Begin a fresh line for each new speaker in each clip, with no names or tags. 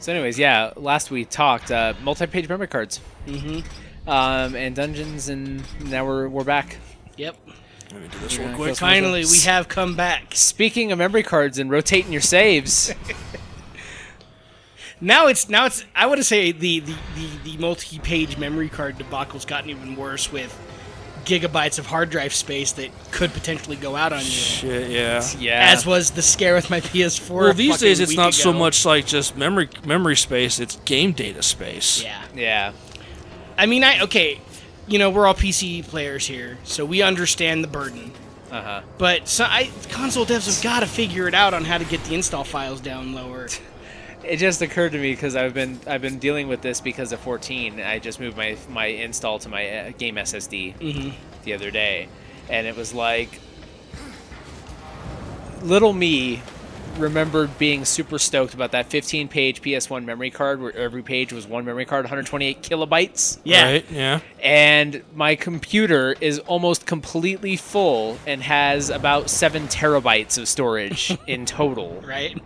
So anyways, yeah, last we talked multi-page memory cards. And dungeons, and now we're back.
Yep.
Let me do this real quick.
Finally, we have come back.
Speaking of memory cards and rotating your saves.
Now it's I would say the multi-page memory card debacle's gotten even worse with gigabytes of hard drive space that could potentially go out on you.
Shit, yeah.
Yeah.
As was the scare with my PS4.
Well, these days it's not so
ago.
much like just memory space; it's game data space.
Yeah.
Yeah.
I mean, we're all PC players here, so we understand the burden. But console devs have got to figure it out on how to get the install files down lower.
It just occurred to me because I've been dealing with this because of 14. I just moved my install to my game SSD the other day, and it was like little me remembered being super stoked about that 15-page PS1 memory card where every page was one memory card, 128 kilobytes.
Yeah.
Right, yeah.
And my computer is almost completely full and has about 7 terabytes of storage in total.
Right?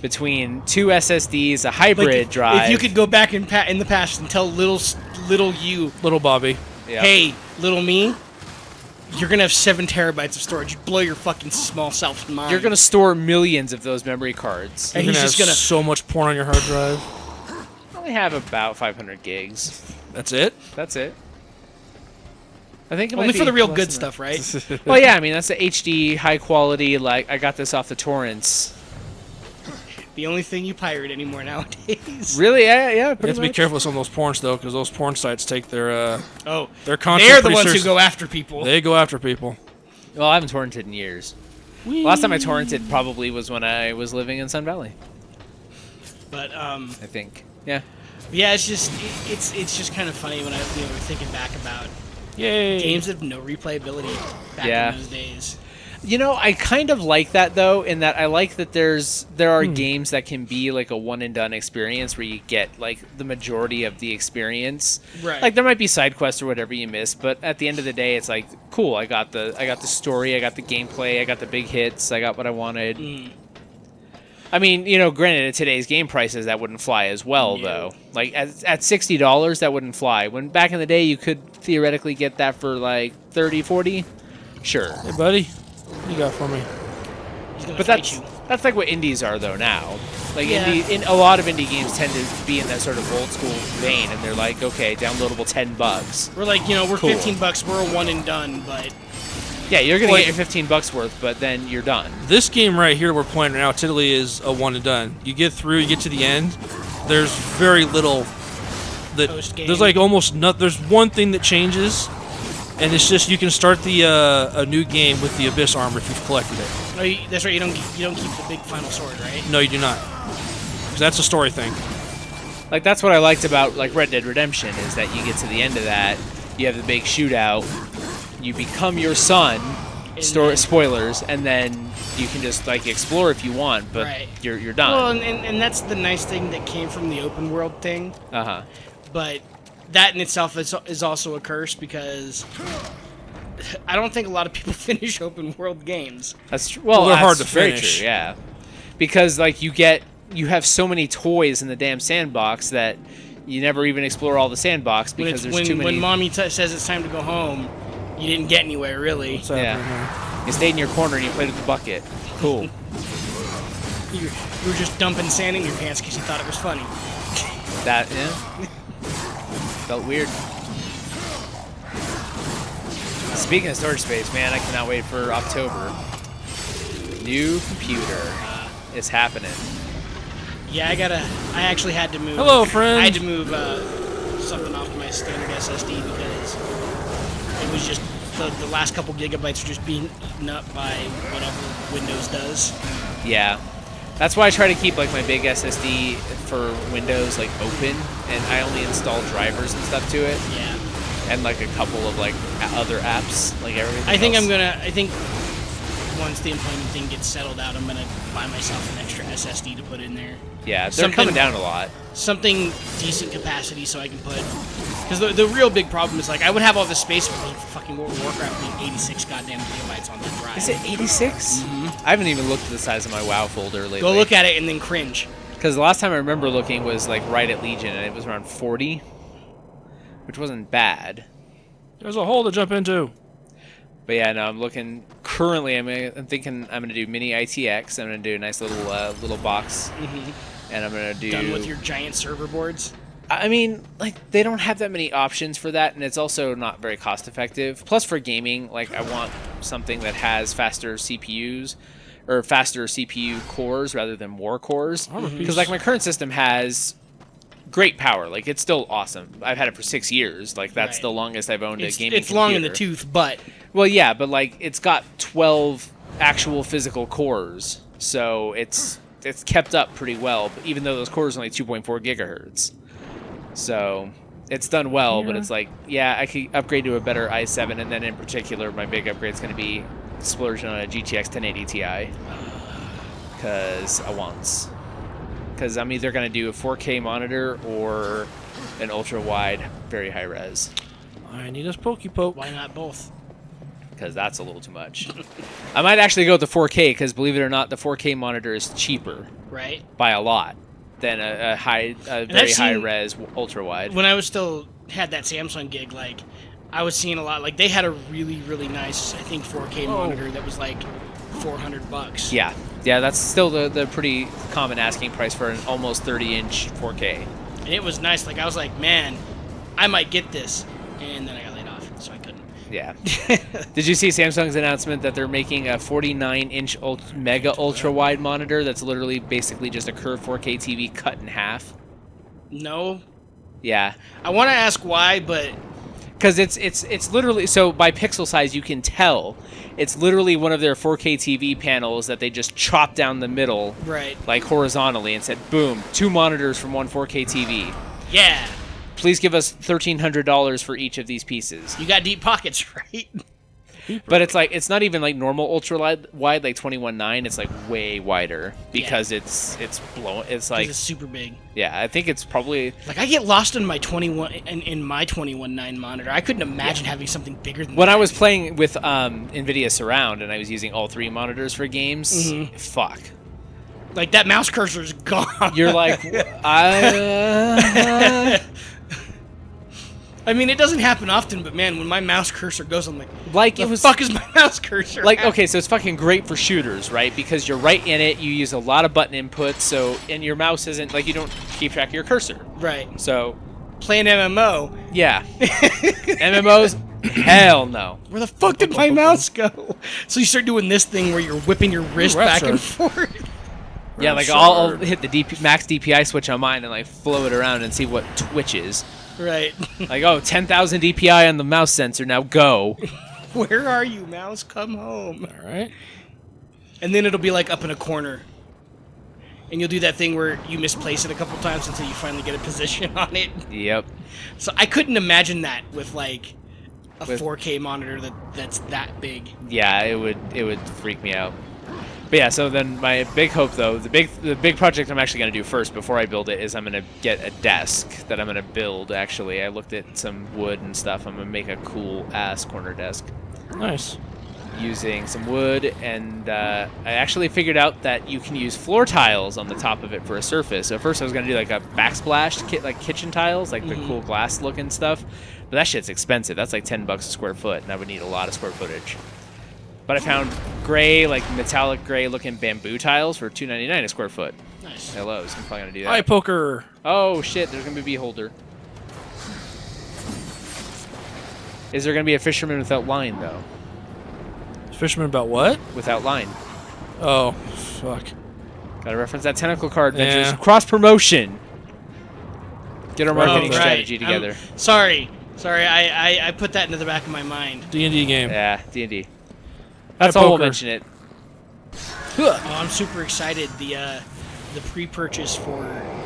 Between 2 SSDs, a hybrid drive.
If you could go back in the past and tell little you,
Little Bobby.
Yeah.
hey, little me, you're going to have 7 terabytes of storage. You'd blow your fucking small self mind.
You're going to store millions of those memory cards.
And
You're
he's
gonna
just
have
going to...
so much porn on your hard drive.
I only have about 500 gigs.
That's it.
That's it. I think it
Only
might
for
be
the real
less
good
than
stuff, right?
that. Well, yeah, I mean, that's the HD, high quality, like, I got this off the torrents.
The only thing you pirate anymore nowadays.
Really? Yeah,
You
pretty
have to be
much.
careful with some of those porns though, because those porn sites take their
Oh,
their content.
they're the
pretty
ones who
serious-
go after people.
They go after people.
Well, I haven't torrented in years. Last time I torrented probably was when I was living in Sun Valley,
But
I think. Yeah.
yeah, it's just kind of funny when we're thinking back about
Yay!
games that have no replayability back
Yeah.
in those days.
You know, I kind of like that though, in that I like that there are games that can be like a one and done experience where you get like the majority of the experience.
Right.
Like there might be side quests or whatever you miss, but at the end of the day, it's like cool. I got the story, I got the gameplay, I got the big hits, I got what I wanted. I mean, granted, at today's game prices, that wouldn't fly as well though. Like at $60, that wouldn't fly. When back in the day, you could theoretically get that for like 30, 40. Sure.
Hey, buddy, what you got for me?
He's gonna
But
fight you.
that's like what indies are though now. Like
Yeah.
a lot of indie games tend to be in that sort of old school vein, and they're like, okay, downloadable $10.
We're like, we're
Cool.
$15. We're a one and done, but
Yeah, you're gonna
Like-
get your $15 worth, but then you're done.
This game right here we're playing right now, typically is a one and done. You get through, you get to the end. There's very little that
Post-game.
there's like almost not. There's one thing that changes, and it's just you can start the a new game with the Abyss armor if you've collected it.
no, that's right. You don't keep the big final sword, right?
No, you do not, because that's a story thing.
Like that's what I liked about like Red Dead Redemption is that you get to the end of that, you have the big shootout, you become your son. Spoilers, and then you can just like explore if you want, but
Right.
you're done.
Well, and that's the nice thing that came from the open world thing. But that in itself is also a curse because I don't think a lot of people finish open world games.
That's true. Well,
they're hard
that's
to
very
finish.
true, yeah, because like you have so many toys in the damn sandbox that you never even explore all the sandbox because there's too many.
When mommy says it's time to go home, you didn't get anywhere really.
What's happening
Yeah, you stayed in your corner and you played with the bucket. Cool.
You were just dumping sand in your pants because you thought it was funny.
That felt weird. Speaking of storage space, man, I cannot wait for October. New computer. It's happening.
Yeah, I actually had to move.
Hello, friend.
I had to move something off my standard SSD because it was just the last couple gigabytes were just being eaten up by whatever Windows does.
Yeah. That's why I try to keep like my big SSD for Windows like open, and I only install drivers and stuff to it,
Yeah.
and like a couple of like other apps, like everything.
I think
else.
I think once the employment thing gets settled out, I'm gonna buy myself an extra SSD to put in there.
Yeah, they're
something-
coming down a lot.
Something decent capacity so I can put. Because the real big problem is like I would have all this space for fucking World of Warcraft being 86 goddamn gigabytes on that drive.
Is it 86? I haven't even looked at the size of my WoW folder lately.
Go look at it and then cringe.
Because the last time I remember looking was like right at Legion, and it was around 40, which wasn't bad.
There's a hole to jump into.
But yeah, no, I'm looking. Currently, I'm thinking I'm gonna do mini ITX. I'm gonna do a nice little box, and I'm gonna do.
Done with your giant server boards.
I mean, like, they don't have that many options for that, and it's also not very cost effective. Plus, for gaming, like, I want something that has faster CPUs or faster CPU cores rather than more cores. Because, like, my current system has great power. Like, it's still awesome. I've had it for 6 years. Like, that's the longest I've owned a gaming
It's long in the tooth, but...
Well, yeah, but, like, it's got 12 actual physical cores. So it's kept up pretty well, but even though those cores are only 2.4 gigahertz. So it's done well, but it's like, yeah, I could upgrade to a better i7, and then in particular, my big upgrade is going to be explosion on a GTX 1080 Ti. Because I want. Because I'm either going to do a 4K monitor or an ultra-wide, very high-res.
I need a pokey poke.
Why not both?
Because that's a little too much. I might actually go with the 4K, because believe it or not, the 4K monitor is cheaper.
Right.
By a lot. Than a very high res ultra wide. When
I was still had that Samsung gig, like I was seeing a lot. Like they had a really nice, I think 4K monitor that was like $400.
Yeah, that's still the pretty common asking price for an almost 30-inch 4K.
And it was nice. Like I was like, man, I might get this, and then I got laid off, so I couldn't.
Yeah. Did you see Samsung's announcement that they're making a 49-inch mega ultra-wide monitor that's literally basically just a curved 4K TV cut in half?
No.
Yeah.
I want to ask why, but...
Because it's literally... So by pixel size, you can tell. It's literally one of their 4K TV panels that they just chopped down the middle.
Right.
Like horizontally and said, boom, 2 monitors from one 4K TV.
Yeah.
Please give us $1,300 for each of these pieces.
You got deep pockets, right?
But it's like, it's not even like normal ultra wide, like 21.9. It's like way wider because it's blown. It's like
it's super big.
Yeah, I think it's probably
like I get lost in my 21.9 monitor. I couldn't imagine having something bigger than
when
that.
I was playing with NVIDIA Surround and I was using all 3 monitors for games. Fuck.
Like that mouse cursor is gone.
You're like,
I mean, it doesn't happen often, but man, when my mouse cursor goes, I'm
like
the fuck is my mouse cursor?
Like, okay, so it's fucking great for shooters, right? Because you're right in it, you use a lot of button inputs, so, and your mouse isn't, like, you don't keep track of your cursor.
Right.
So.
Playing MMO.
Yeah. MMOs? Hell no.
Where the fuck did my mouse go? So you start doing this thing where you're whipping your wrist back and forth.
Yeah, like, I'll hit the max DPI switch on mine and, like, flow it around and see what twitches.
Right.
Like, oh, 10,000 DPI on the mouse sensor, now go.
Where are you, mouse? Come home.
All right.
And then it'll be, like, up in a corner. And you'll do that thing where you misplace it a couple times until you finally get a position on it.
Yep.
So I couldn't imagine that with, like, a 4K monitor that's that big.
Yeah, it would freak me out. But yeah, so then my big hope, though, the big project I'm actually going to do first before I build it is I'm going to get a desk that I'm going to build, actually. I looked at some wood and stuff. I'm going to make a cool-ass corner desk.
Nice.
Using some wood, and I actually figured out that you can use floor tiles on the top of it for a surface. So at first I was going to do like a backsplash, like kitchen tiles, like the cool glass-looking stuff. But that shit's expensive. That's like $10 a square foot, and I would need a lot of square footage. But I found gray, like metallic gray-looking bamboo tiles for $2.99 a square foot.
Nice.
Hello, so I'm probably gonna do that.
Eye poker.
Oh shit! There's gonna be a beholder. Is there gonna be a fisherman without line though?
Fisherman about what?
Without line.
Oh, fuck.
Gotta reference that Tentacle Car Adventures cross promotion. Get our marketing strategy together.
Sorry, I put that into the back of my mind.
D&D game.
Yeah, D&D. That's all we'll mention it.
Oh, I'm super excited. The pre-purchase for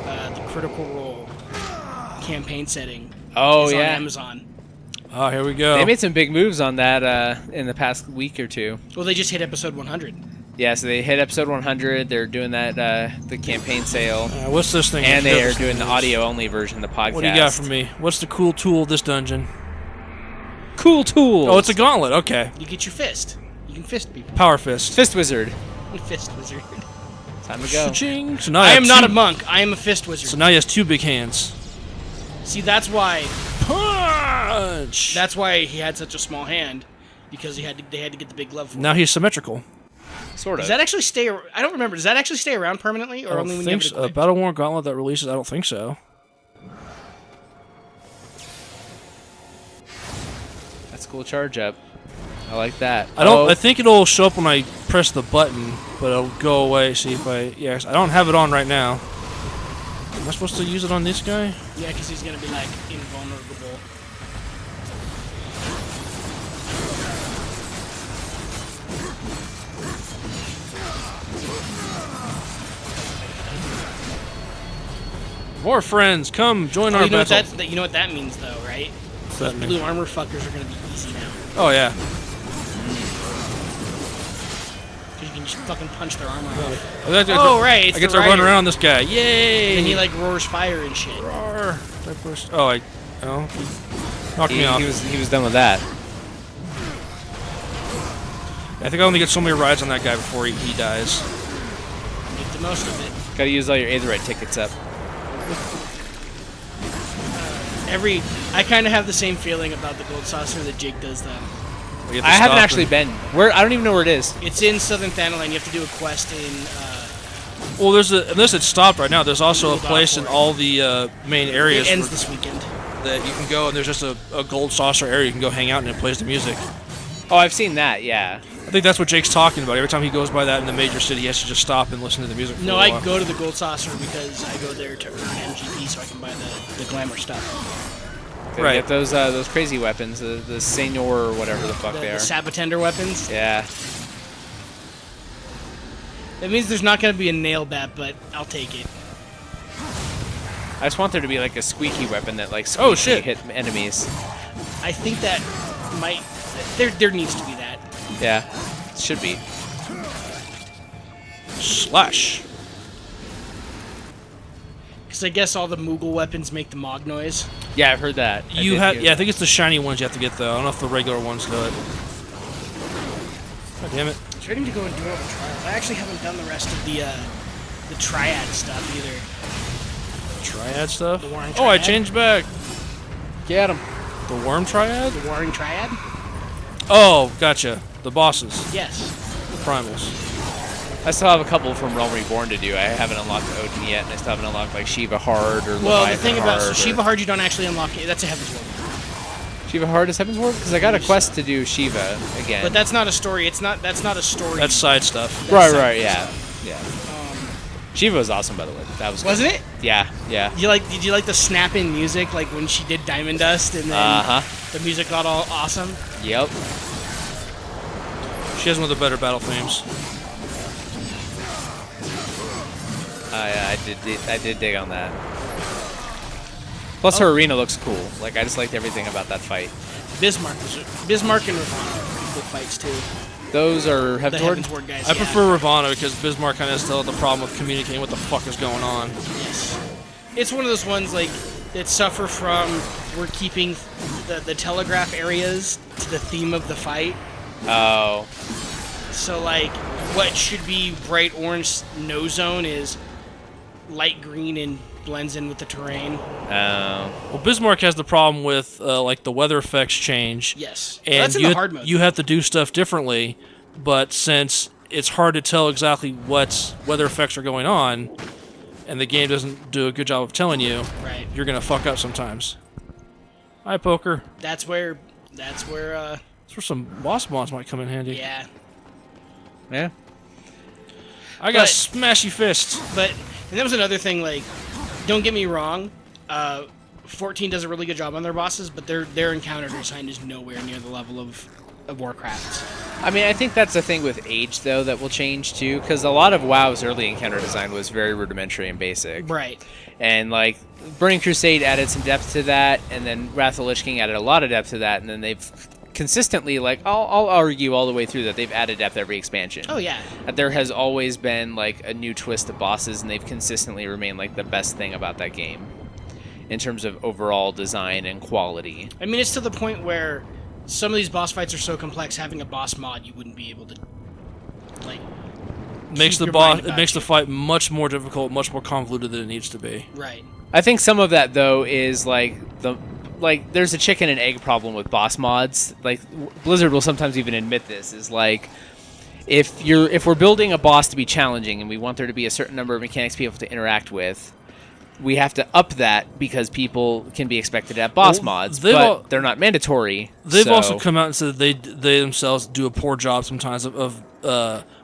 the Critical Role campaign setting is on Amazon.
Oh, here we go.
They made some big moves on that in the past week or two.
Well, they just hit episode 100.
Yeah, so they hit episode 100. They're doing that the campaign sale.
What's this thing?
And they are doing the audio-only version of the podcast.
What do you got for me? What's the cool tool of this dungeon?
Cool tool.
Oh, it's a gauntlet. Okay.
You get your fist. You can fist people.
Power fist.
Fist wizard.
Fist wizard.
Time to go.
Cha-ching. So now
I am not
two-
a monk. I am a fist wizard.
So now he has 2 big hands.
See, that's why
Punch.
that's why he had such a small hand, because they had to get the big glove for him.
Now he's symmetrical.
Sort of.
Does that actually stay? I don't remember. Does that actually stay around permanently, or only when you have it
A
equipped?
Battle Worn Gauntlet that releases, I don't think so.
That's a cool charge up. I like that.
I don't.
Oh,
I think it'll show up when I press the button, but it'll go away. See if I. Yes, I don't have it on right now. Am I supposed to use it on this guy?
Yeah, because he's gonna be like invulnerable.
More friends, come join our
You know what
battle.
you know what that means, though, right?
What's
Those
that mean?
blue armor fuckers are gonna be easy now,
Oh yeah.
because you can just fucking punch their armor off.
Oh
right, it's
I get
the
to run
rider.
around this guy. Yay!
And he like roars fire and shit.
Roar. I pushed. Oh, he knocked me off.
he was done with that.
I think I only get so many rides on that guy before he dies.
Get the most of it.
Gotta use all your Aetherite tickets up.
I kind of have the same feeling about the gold saucer that Jake does, though.
You have to
I haven't
stop
actually
and-
been. Where? I don't even know where it is.
It's in Southern Thanaline. You have to do a quest in.
Well, unless it's stopped right now. There's also a
Hold on
place
for
in
it.
all the main areas
It ends
where-
this weekend.
that you can go, and there's just a gold saucer area you can go hang out, and it plays the music.
Oh, I've seen that. Yeah.
I think that's what Jake's talking about. Every time he goes by that in the major city, he has to just stop and listen to the music. For
No,
a
I
while.
go to the gold saucer because I go there to earn MGP so I can buy the glamour stuff.
Gotta
Right.
Get those crazy weapons, the Senior or whatever the fuck
The
they are.
Sabotender weapons.
Yeah.
That means there's not going to be a nail bat, but I'll take it.
I just want there to be like a squeaky weapon that like
Oh,
squeaky
shit.
hit enemies.
I think that might. There needs to be that.
Yeah. Should be.
Slash.
Because I guess all the Moogle weapons make the Mog noise.
Yeah, I've heard that. I did hear
I think it's the shiny ones you have to get though. I don't know if the regular ones do it. God damn it.
I was ready to go and do all the trials. I actually haven't done the rest of the triad stuff either.
Triad stuff?
The Warring
Oh, I
Triad?
changed back.
Get him.
The worm triad?
The Warring Triad?
Oh, gotcha. The bosses.
Yes.
The primals.
I still have a couple from Realm Reborn to do. I haven't unlocked Odin yet, and I still haven't unlocked like Shiva Hard or
Well, the
Leviathan
thing about
Hard
Shiva Hard, you don't actually unlock it. That's a Heaven's Ward.
Shiva Hard is Heaven's Ward because I got a quest to do Shiva again.
But that's not a story. That's not a story.
That's side stuff.
right, yeah. Shiva was awesome, by the way. That was good.
Wasn't it?
Yeah, yeah.
Did you like the snap in music, like when she did Diamond Dust, and then the music got all awesome?
Yep.
She has one of the better battle themes.
I did dig on that. Plus, her arena looks cool. Like, I just liked everything about that fight.
Bismarck and Ravana are pretty cool fights too.
Those are
The
Heaven's Ward?
Heaven's Ward guys.
I prefer Ravana because Bismarck kind of still had the problem with communicating what the fuck is going on.
Yes. It's one of those ones like that suffer from we're keeping the telegraph areas to the theme of the fight.
Oh.
So like, what should be bright orange no zone is light green and blends in with the terrain.
Well, Bismarck has the problem with like the weather effects change.
Yes.
And
That's in the hard mode.
you have to do stuff differently, but since it's hard to tell exactly what weather effects are going on, and the game doesn't do a good job of telling you,
Right.
you're gonna fuck up sometimes. Hi, poker.
That's where
That's where some boss mons might come in handy.
yeah.
Yeah.
I got
But-
smashy fists.
But and that was another thing. Like, don't get me wrong. 14 does a really good job on their bosses, but their encounter design is nowhere near the level of Warcraft's.
I mean, I think that's the thing with age, though, that will change, too, because a lot of WoW's early encounter design was very rudimentary and basic.
Right.
And, like, Burning Crusade added some depth to that, and then Wrath of the Lich King added a lot of depth to that, and then they've consistently, like, I'll argue all the way through that they've added depth every expansion.
Oh yeah.
There has always been, like, a new twist to bosses, and they've consistently remained, like, the best thing about that game in terms of overall design and quality.
I mean, it's to the point where some of these boss fights are so complex. Having a boss mod, you wouldn't be able to, like,
makes the boss. It makes the fight much more difficult, much more convoluted than it needs to be.
Right.
I think some of that though is there's a chicken and egg problem with boss mods. Like Blizzard will sometimes even admit this is like if we're building a boss to be challenging and we want there to be a certain number of mechanics people to interact with, we have to up that because people can be expected to have boss mods, but they're not mandatory.
They've also come out and said that they themselves do a poor job sometimes of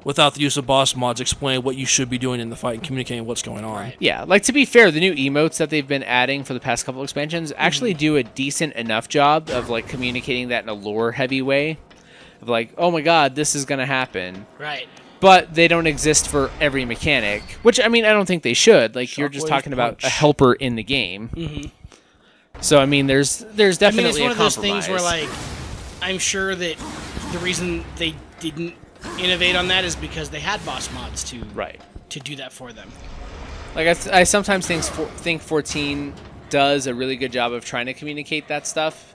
without the use of boss mods, explaining what you should be doing in the fight and communicating what's going on.
Right.
Yeah, like to be fair, the new emotes that they've been adding for the past couple expansions actually do a decent enough job of like communicating that in a lore-heavy way. Of like, oh my god, this is gonna happen.
Right.
But they don't exist for every mechanic, which I mean, I don't think they should. Like you're just talking about a helper in the game. Mm-hmm. So I mean, there's definitely
it's
a
one of those
compromise.
things where like I'm sure that the reason they didn't innovate on that is because they had boss mods to do that for them.
Like I sometimes think 14 does a really good job of trying to communicate that stuff.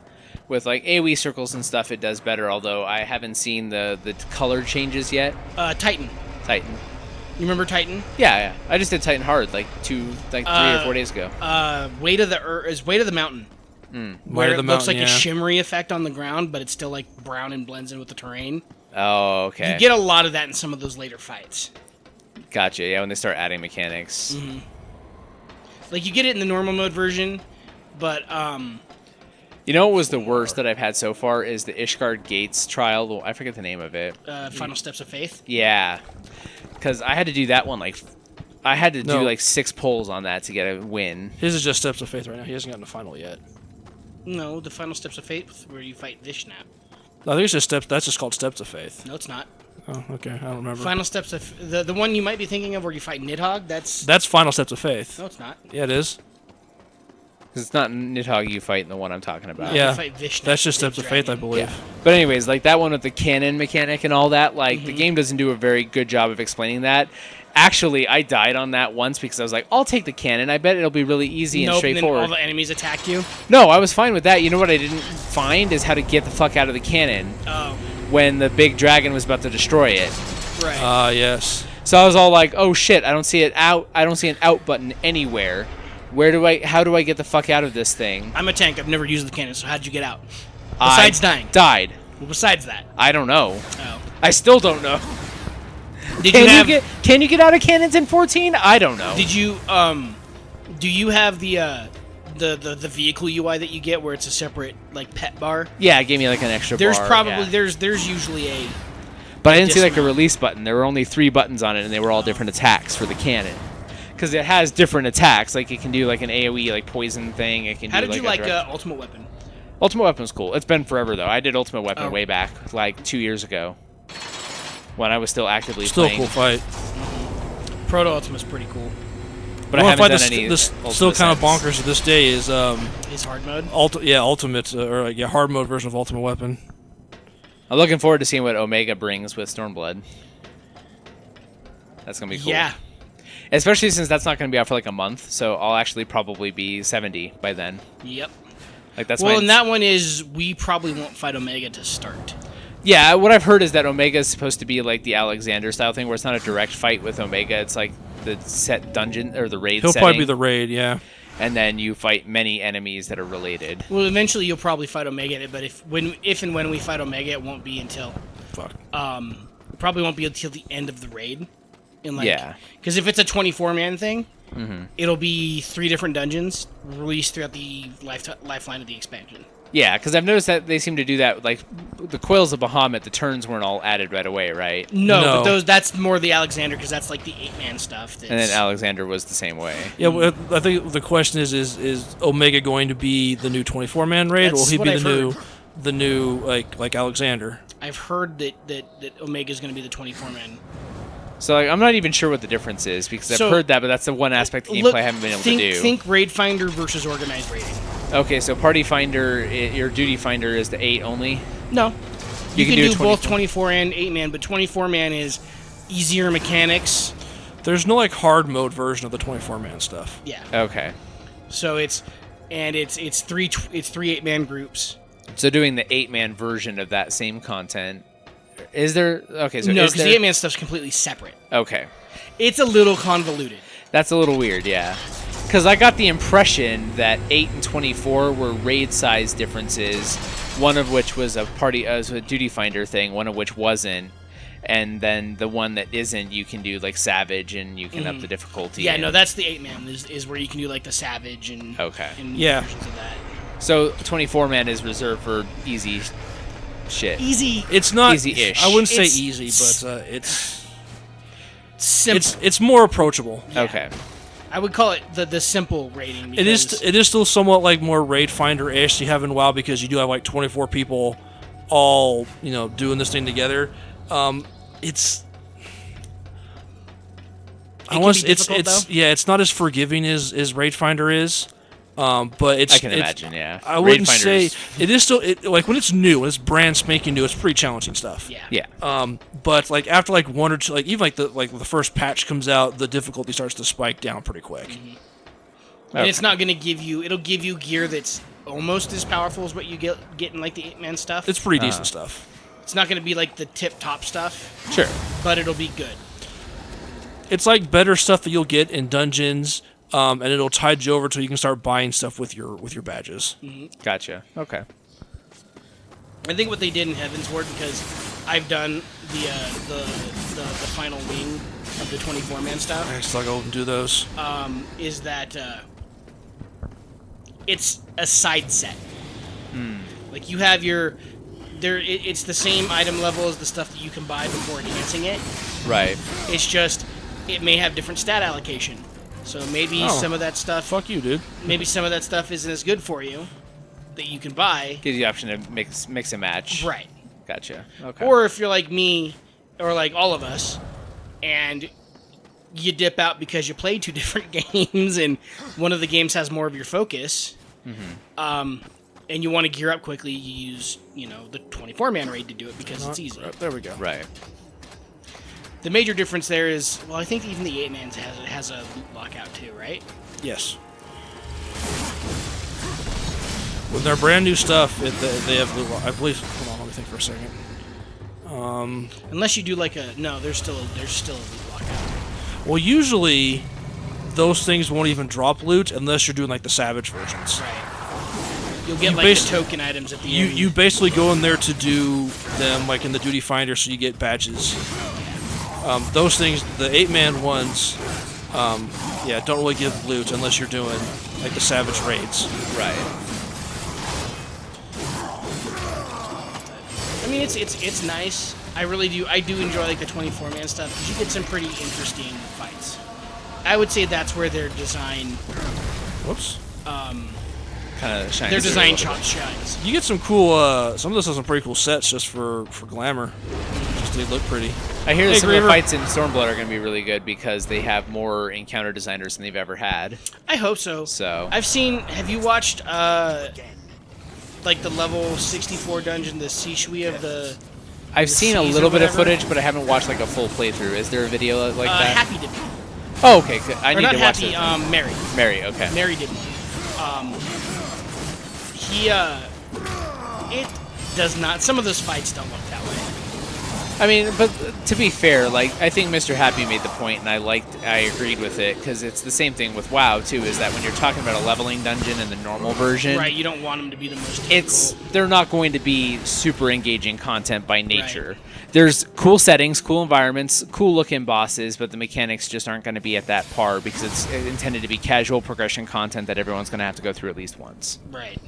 With like AoE circles and stuff, it does better. Although I haven't seen the color changes yet.
Titan.
You
remember Titan?
Yeah. I just did Titan hard like 3 or 4 days ago.
Weight of the Mountain. Where it looks like a shimmery effect on the ground, but it's still like brown and blends in with the terrain.
Oh, okay.
You get a lot of that in some of those later fights.
Gotcha. Yeah, when they start adding mechanics.
Mm-hmm. Like you get it in the normal mode version, but
you know what was the worst that I've had so far is the Ishgard Gates trial. I forget the name of it.
Final Steps of Faith?
Yeah. Because I had to do that one, I had to do 6 pulls on that to get a win.
His is just Steps of Faith right now. He hasn't gotten the final yet.
No, the Final Steps of Faith where you fight Vishnap.
No, I think it's just Steps. That's just called Steps of Faith.
No, it's not.
Oh, okay. I don't remember.
Final Steps of... The one you might be thinking of where you fight Nidhogg,
That's Final Steps of Faith.
No, it's not.
Yeah, it is.
Because it's not Nidhogg you fight in the one I'm talking about.
No,
yeah,
you fight Vishnap,
that's just Steps of Faith, I believe.
Yeah. But anyways, like that one with the cannon mechanic and all that, the game doesn't do a very good job of explaining that. Actually, I died on that once because I was like, I'll take the cannon. I bet it'll be really easy and straightforward.
And then all the enemies attacked you?
No, I was fine with that. You know what I didn't find is how to get the fuck out of the cannon.
Oh.
When the big dragon was about to destroy it.
Right.
Yes.
So I was all like, oh shit, I don't see an out button anywhere. How do I get the fuck out of this thing?
I'm a tank. I've never used the cannon, so how'd you get out? Besides dying.
Died.
Well, besides that.
I don't know.
Oh.
I still don't know. Can you get out of cannons in 14? I don't know.
Did you do you have the vehicle UI that you get where it's a separate pet bar?
Yeah, it gave me an extra
there's
bar.
Probably there's usually a
But I didn't see a release button. There were only 3 buttons on it and they were all different attacks for the cannon. Because it has different attacks. Like it can do an AoE poison thing. It can
How
do
did you like Ultimate Weapon?
Ultimate Weapon's cool. It's been forever though. I did Ultimate Weapon way back 2 years ago. When I was still actively playing.
Still a cool fight.
Proto Ultimate's pretty cool.
But I haven't done any.
Still kind of bonkers to this day is
his hard mode.
Ultimate hard mode version of Ultimate Weapon.
I'm looking forward to seeing what Omega brings with Stormblood. That's gonna be cool.
Yeah.
Especially since that's not gonna be out for a month, so I'll actually probably be 70 by then.
Yep.
That's
and that one is we probably won't fight Omega to start.
Yeah, what I've heard is that Omega is supposed to be the Alexander style thing, where it's not a direct fight with Omega. It's the set dungeon or the raid.
He'll probably be the raid, yeah.
And then you fight many enemies that are related.
Well, eventually you'll probably fight Omega, but if and when we fight Omega, it won't be until probably won't be until the end of the raid. Because if it's a 24-man thing, it'll be 3 different dungeons released throughout the lifeline of the expansion.
Yeah, because I've noticed that they seem to do that. The Coils of Bahamut, the turns weren't all added right away, right?
No. But that's more the Alexander, because that's the 8-man stuff.
And then Alexander was the same way.
Yeah, well, I think the question is Omega going to be the new 24-man raid, or will he be the new like Alexander?
I've heard that Omega is going to be the 24-man.
So I'm not even sure what the difference is, because I've heard that, but that's the one aspect of gameplay I haven't been able to do.
Think Raid Finder versus Organized Raiding.
Okay, so Party Finder, your Duty Finder is the 8 only?
No. You can do both 24 and 8-man, but 24-man is easier mechanics.
There's no hard mode version of the 24-man stuff.
Yeah.
Okay.
So it's 3 8-man groups.
So doing the 8-man version of that same content Is there? Okay, so
no,
is
because
there...
the 8-man stuff's completely separate.
Okay.
It's a little convoluted.
That's a little weird, yeah. Because I got the impression that 8 and 24 were raid size differences, one of which was a duty finder thing, one of which wasn't. And then the one that isn't, you can do like Savage and you can up the difficulty.
Yeah, no, that's the 8-man is where you can do like the Savage and
yeah.
versions of that.
So 24-man is reserved for easy shit.
Easy.
It's not
easy-ish.
I wouldn't say easy, but it's
simple.
It's more approachable.
Yeah. Okay.
I would call it the simple rating.
It is still somewhat like more raid finder-ish you have in WoW because you do have like 24 people all doing this thing together. It's not as forgiving as Raid Finder is, but it's.
I can imagine, yeah.
I wouldn't say it is still like when it's new, when it's brand spanking new, it's pretty challenging stuff.
Yeah.
Yeah.
But like after like one or two, like even like the first patch comes out, the difficulty starts to spike down pretty quick.
Mm-hmm. And it's not going to give you. It'll give you gear that's almost as powerful as what you get in like the 8-man stuff.
It's pretty decent stuff.
It's not going to be like the tip-top stuff.
Sure.
But it'll be good.
It's like better stuff that you'll get in dungeons, and it'll tide you over till you can start buying stuff with your badges.
Mm-hmm.
Gotcha. Okay.
I think what they did in Heaven's Ward, because I've done the final wing of the 24-man stuff.
I still go and do those.
Is that it's a side set. Like you have your. It's the same item level as the stuff that you can buy before enhancing it.
Right.
It's just, it may have different stat allocation. So maybe some of that stuff...
Fuck you, dude.
Maybe some of that stuff isn't as good for you that you can buy.
Gives you the option to mix and match.
Right.
Gotcha. Okay.
Or if you're like me, or like all of us, and you dip out because you play 2 different games, and one of the games has more of your focus... and you want to gear up quickly, you use, the 24-man raid to do it because it's easy.
There we go.
Right.
The major difference there is, well, I think even the 8-man has a loot lockout too, right?
Yes. With their brand new stuff, they have loot lock. I believe. Hold on, let me think for a second.
Unless you do like there's still a loot lockout.
Well, usually those things won't even drop loot unless you're doing like the Savage versions.
Right. You'll get like the token items at the end.
You basically go in there to do them like in the duty finder, so you get badges. Those things, the 8-man ones, don't really give loot unless you're doing like the Savage raids.
Right.
I mean, it's nice. I really do. I do enjoy like the 24-man stuff because you get some pretty interesting fights. I would say that's where their design.
Whoops.
Kind of shines.
Their design shines.
You get some cool. Some of this has some pretty cool sets just for glamour. Just they look pretty.
I hear that some of the fights in Stormblood are going to be really good because they have more encounter designers than they've ever had.
I hope so.
So
I've seen. Have you watched like the level 64 dungeon, the Sishui of the?
I've seen a little bit of footage, but I haven't watched like a full playthrough. Is there a video like that?
Happy did.
Oh, okay. Good. I need
not
to watch
Happy.
it.
Mary.
Mary. Okay.
Mary did. It does not. Some of those fights don't look that way.
I mean, but to be fair, like I think Mr. Happy made the point, and I agreed with it because it's the same thing with WoW too. Is that when you're talking about a leveling dungeon in the normal version,
right? You don't want them to be the most. Typical.
They're not going to be super engaging content by nature. Right. There's cool settings, cool environments, cool looking bosses, but the mechanics just aren't going to be at that par because it's intended to be casual progression content that everyone's going to have to go through at least once.
Right.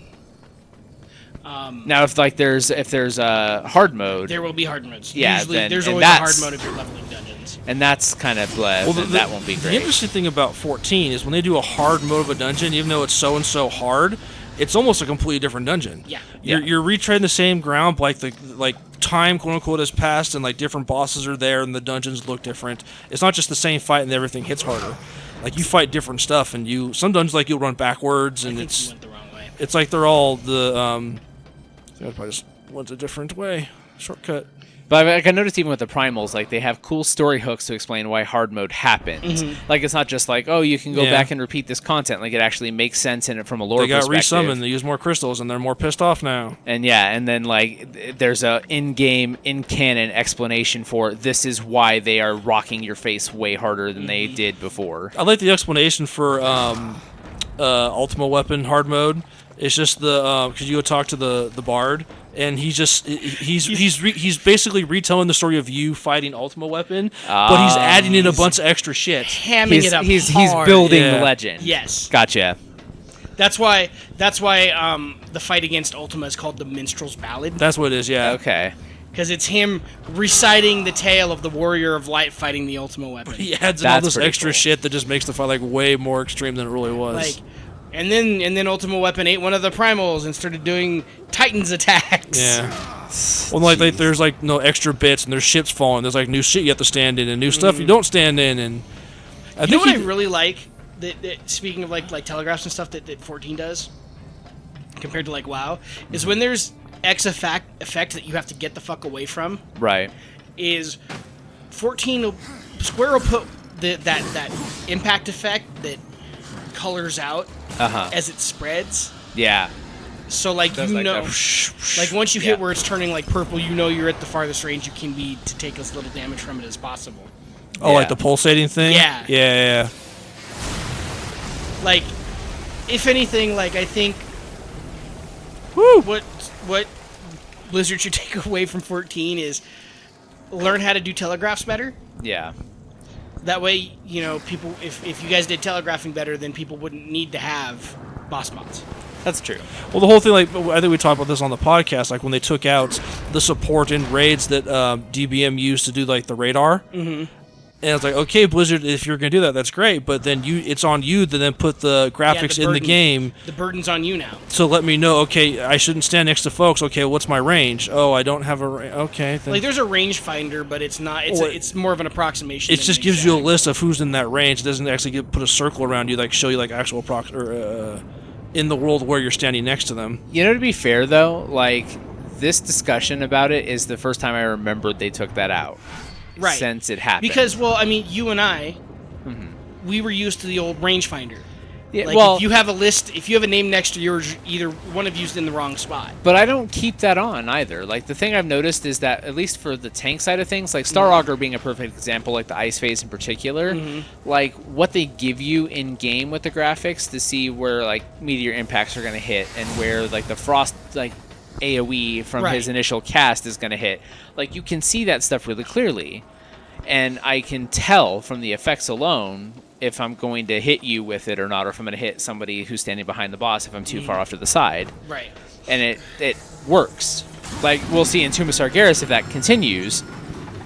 Now, if there's a hard mode,
there will be hard modes.
Yeah,
usually there's always a hard mode if you're leveling dungeons,
and that's kind of that won't be great.
The interesting thing about 14 is when they do a hard mode of a dungeon, even though it's so and so hard, it's almost a completely different dungeon.
Yeah,
you're retreading the same ground, but time quote unquote has passed, and like different bosses are there, and the dungeons look different. It's not just the same fight, and everything hits harder. Like you fight different stuff, and some dungeons like you'll run backwards, and
you went the wrong way.
It's like they're all the. I probably just went a different way. Shortcut.
But like, I noticed even with the primals, like they have cool story hooks to explain why hard mode happens. Like it's not just like, oh, you can go back and repeat this content. Like it actually makes sense in it from a lore perspective.
They got resummoned. They use more crystals, and they're more pissed off now.
And and then like there's a in-game, in-canon explanation for this is why they are rocking your face way harder than they did before.
I like the explanation for Ultima Weapon hard mode. It's just the because you go talk to the bard. And he's basically retelling the story of you fighting Ultima Weapon, but he's adding in a bunch of extra shit.
Hamming it up
he's
hard.
building the legend.
Yes.
Gotcha.
That's why the fight against Ultima is called the Minstrel's Ballad.
That's what it is, yeah.
Okay.
Because it's him reciting the tale of the Warrior of Light fighting the Ultima Weapon.
He adds in all this extra shit that just makes the fight like way more extreme than it really was.
And then Ultima Weapon ate one of the primals and started doing Titan's attacks.
Yeah. Well, like there's like no extra bits, and there's ships falling. There's like new shit you have to stand in, and new stuff you don't stand in. And I
really like that speaking of like telegraphs and stuff that 14 does compared to like WoW is when there's X effect that you have to get the fuck away from.
Right.
Is 14 Square will put that impact effect that colors out as it spreads.
Yeah.
So like like once you hit where it's turning like purple, you know you're at the farthest range you can be to take as little damage from it as possible.
Oh, like the pulsating thing?
Yeah.
Yeah.
Like, if anything, like I think what Blizzard should take away from 14 is learn how to do telegraphs better.
Yeah.
That way, you know, people, if you guys did telegraphing better, then people wouldn't need to have boss mods.
That's true.
Well, the whole thing, like, I think we talked about this on the podcast, like when they took out the support in raids that DBM used to do, like, the radar. Mm-hmm. And it's like, okay, Blizzard, if you're going to do that, that's great, but then it's on you to then put the graphics in the game.
The burden's on you now.
So let me know, okay, I shouldn't stand next to folks. Okay, what's my range? Oh, I don't have a range. Okay. Then.
Like, there's a range finder, but it's not. It's more of an approximation.
It just gives you a list of who's in that range. It doesn't actually put a circle around you, like show you like actual in the world where you're standing next to them.
You know, to be fair, though, like, this discussion about it is the first time I remembered they took that out.
Right.
Since it happened.
Because, well, I mean, you and I, we were used to the old rangefinder.
Yeah,
like,
well,
if you have a list, if you have a name next to yours, either one of you's in the wrong spot.
But I don't keep that on either. Like, the thing I've noticed is that, at least for the tank side of things, like Star Augur being a perfect example, like the ice phase in particular, like, what they give you in-game with the graphics to see where, like, meteor impacts are going to hit and where, like, the frost, like, AoE from his initial cast is going to hit. Like, you can see that stuff really clearly. And I can tell from the effects alone if I'm going to hit you with it or not, or if I'm going to hit somebody who's standing behind the boss if I'm too far off to the side.
Right.
And it works. Like, we'll see in Tomb of Sargeras if that continues.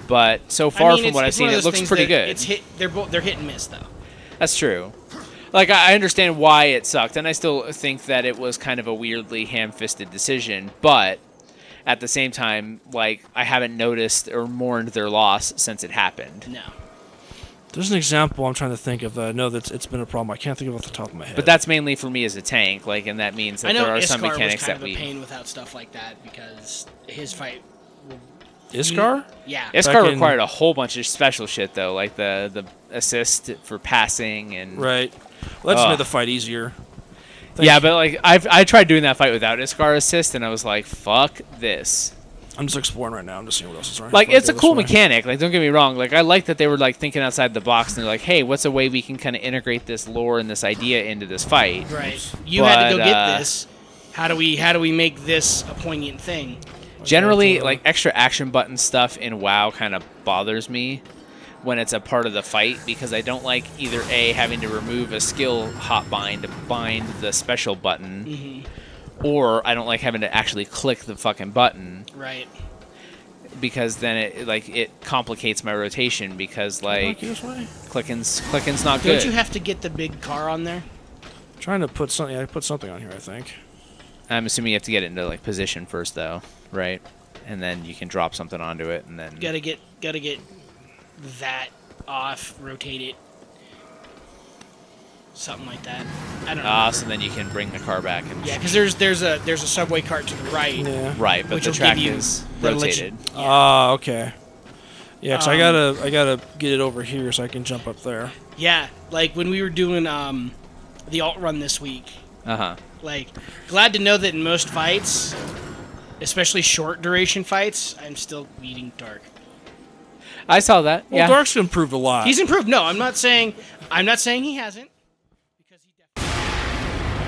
But so far from what I've seen, it looks pretty good.
They're hit and miss, though.
That's true. Like, I understand why it sucked, and I still think that it was kind of a weirdly ham-fisted decision, but at the same time, like, I haven't noticed or mourned their loss since it happened.
No.
There's an example I'm trying to think of that I know that it's been a problem. I can't think of it off the top of my head.
But that's mainly for me as a tank, like, and that means that there are some mechanics that we...
I know Iskar was kind of a pain without stuff like that, because his fight...
Iskar?
Yeah.
Iskar required a whole bunch of special shit, though, like the assist for passing and...
Right. Well, that just made the fight easier.
Yeah, but like I tried doing that fight without Iskar assist, and I was like, "Fuck this."
I'm just exploring right now. I'm just seeing what else is around.
Like, it's a cool mechanic. Like, don't get me wrong. Like, I like that they were like thinking outside the box, and they're like, "Hey, what's a way we can kind of integrate this lore and this idea into this fight?"
Right. You had to go get this. How do we make this a poignant thing?
Generally, like extra action button stuff in WoW kind of bothers me when it's a part of the fight, because I don't like either A, having to remove a skill hotbind to bind the special button, or I don't like having to actually click the fucking button.
Right.
Because then it complicates my rotation, because like clicking's not good.
Don't you have to get the big car on there?
I'm trying to put something. I put something on here, I think.
I'm assuming you have to get it into like position first, though, right? And then you can drop something onto it, and then
gotta get that off, rotate it. something like that. I don't know.
So then you can bring the car back. And
Yeah, because there's a subway cart to the right.
Yeah.
Right, but
Which
the
will
track
give you
is
the
rotated.
Okay. Yeah, because I gotta get it over here so I can jump up there.
Yeah, like when we were doing the alt run this week. Like, glad to know that in most fights, especially short duration fights, I'm still beating Dark.
I saw that.
Well,
Yeah.
Dark's improved a lot.
He's improved. No, I'm not saying he hasn't. Because he definitely.